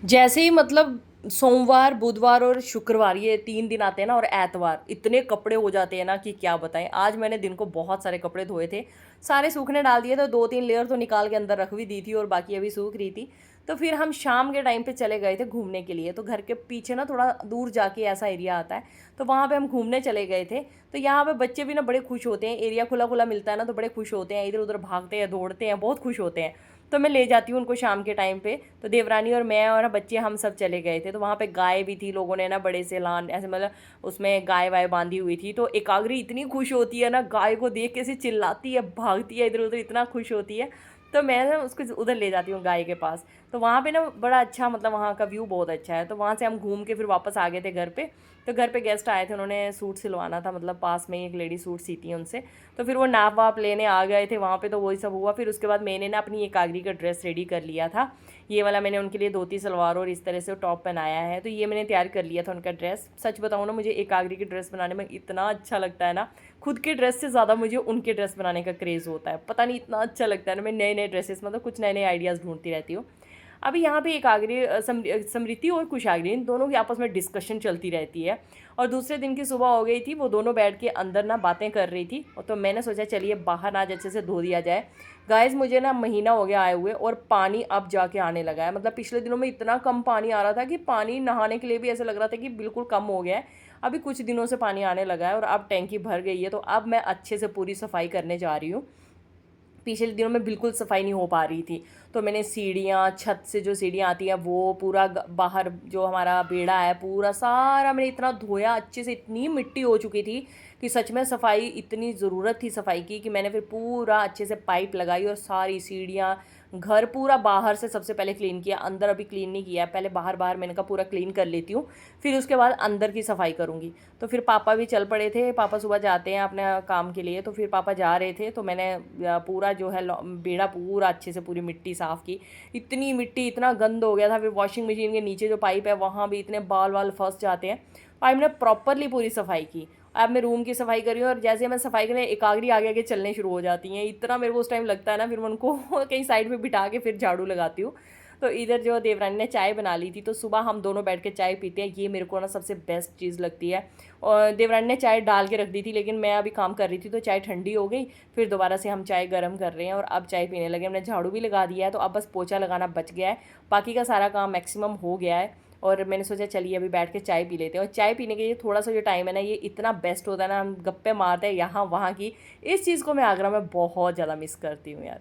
जैसे ही मतलब सोमवार, बुधवार और शुक्रवार ये 3 दिन आते हैं ना और एतवार, इतने कपड़े हो जाते हैं ना कि क्या बताएँ। आज मैंने दिन को बहुत सारे कपड़े धोए थे, सारे सूखने डाल दिए तो 2-3 लेयर तो निकाल के अंदर रख भी दी थी और बाकी अभी सूख रही थी। तो फिर हम शाम के टाइम पे चले गए थे घूमने के लिए, तो घर के पीछे ना थोड़ा दूर जाके ऐसा एरिया आता है, तो वहाँ पे हम घूमने चले गए थे। तो यहाँ पे बच्चे भी ना बड़े खुश होते हैं, एरिया खुला-खुला मिलता है ना तो बड़े खुश होते हैं, इधर-उधर भागते हैं, दौड़ते हैं, बहुत खुश होते हैं। तो मैं ले जाती हूँ उनको शाम के टाइम पे। तो देवरानी और मैं और बच्चे हम सब चले गए थे, तो वहाँ पे गाय भी थी, लोगों ने ना बड़े से लान ऐसे मतलब उसमें गाय वाय बांधी हुई थी। तो एकाग्री इतनी खुश होती है ना, गाय को देख के ऐसे चिल्लाती है, भागती है इधर उधर, इतना खुश होती है। तो मैं ना उसको उधर ले जाती हूँ गाय के पास। तो वहाँ पे ना बड़ा अच्छा मतलब वहाँ का व्यू बहुत अच्छा है। तो वहाँ से हम घूम के फिर वापस आ गए थे घर पे। तो घर पे गेस्ट आए थे, उन्होंने सूट सिलवाना था, मतलब पास में ही एक लेडी सूट सीती है उनसे। तो फिर वो नाप वाप लेने आ गए थे वहाँ पे, तो वही सब हुआ। फिर उसके बाद मैंने ना अपनी एक आगरी का ड्रेस रेडी कर लिया था। ये वाला मैंने उनके लिए धोती सलवार और इस तरह से टॉप पहनाया है, तो ये मैंने तैयार कर लिया था उनका ड्रेस। सच बताऊँ ना, मुझे एक आगरी की ड्रेस बनाने में इतना अच्छा लगता है ना, खुद के ड्रेस से ज़्यादा मुझे उनके ड्रेस बनाने का क्रेज़ होता है। पता नहीं इतना अच्छा लगता है ना, मैं नए नए ड्रेसेस मतलब कुछ नए नए आइडियाज़ ढूंढती रहती हूँ। अभी यहाँ पे एक आगरी समृति और कुशाग्नि, इन दोनों की आपस में डिस्कशन चलती रहती है। और दूसरे दिन की सुबह हो गई थी, वो दोनों बैठ के अंदर ना बातें कर रही थी, और तो मैंने सोचा चलिए बाहर आज अच्छे से धो दिया जाए। गाइस मुझे ना महीना हो गया आए हुए, और पानी अब जाके आने लगा है। मतलब पिछले दिनों में इतना कम पानी आ रहा था कि पानी नहाने के लिए भी ऐसा लग रहा था कि बिल्कुल कम हो गया है। अभी कुछ दिनों से पानी आने लगा है और अब टैंकी भर गई है, तो अब मैं अच्छे से पूरी सफाई करने जा रही हूँ। पिछले दिनों में बिल्कुल सफाई नहीं हो पा रही थी, तो मैंने सीढ़ियाँ, छत से जो सीढ़ियाँ आती हैं वो पूरा बाहर जो हमारा बेड़ा है पूरा सारा मैंने इतना धोया अच्छे से, इतनी मिट्टी हो चुकी थी कि सच में सफाई इतनी ज़रूरत थी सफाई की, कि मैंने फिर पूरा अच्छे से पाइप लगाई और सारी सीढ़ियाँ, घर पूरा बाहर से सबसे पहले क्लीन किया, अंदर अभी क्लीन नहीं किया। पहले बाहर बाहर मैंने कहा पूरा क्लीन कर लेती हूँ, फिर उसके बाद अंदर की सफाई करूँगी। तो फिर पापा भी चल पड़े थे, पापा सुबह जाते हैं अपने काम के लिए, तो फिर पापा जा रहे थे, तो मैंने पूरा जो है बेड़ा पूरा अच्छे से पूरी मिट्टी साफ़ की। इतनी मिट्टी, इतना गंद हो गया था। फिर वॉशिंग मशीन के नीचे जो पाइप है वहाँ भी इतने बाल वाल फंस जाते हैं। भाई मैंने प्रॉपरली पूरी सफाई की। अब मैं रूम की सफाई कर रही हूँ, और जैसे मैं सफाई करने एकाग्री आगे आगे चलने शुरू हो जाती हैं, इतना मेरे को उस टाइम लगता है ना, फिर मैं उनको कहीं साइड में बिठा के फिर झाड़ू लगाती हूँ। तो इधर जो देवरानी ने चाय बना ली थी, तो सुबह हम दोनों बैठ के चाय पीते हैं, ये मेरे को ना सबसे बेस्ट चीज़ लगती है। और देवरानी ने चाय डाल के रख दी थी, लेकिन मैं अभी काम कर रही थी तो चाय ठंडी हो गई। फिर दोबारा से हम चाय गर्म कर रहे हैं और अब चाय पीने लगे। हमने झाड़ू भी लगा दिया है, तो अब बस पोछा लगाना बच गया है, बाकी का सारा काम मैक्सिमम हो गया है। और मैंने सोचा चलिए अभी बैठ के चाय पी लेते हैं। और चाय पीने के लिए थोड़ा सा जो टाइम है ना, ये इतना बेस्ट होता है ना, हम गप्पे मारते हैं यहाँ वहाँ की। इस चीज़ को मैं आगरा में बहुत ज़्यादा मिस करती हूँ यार।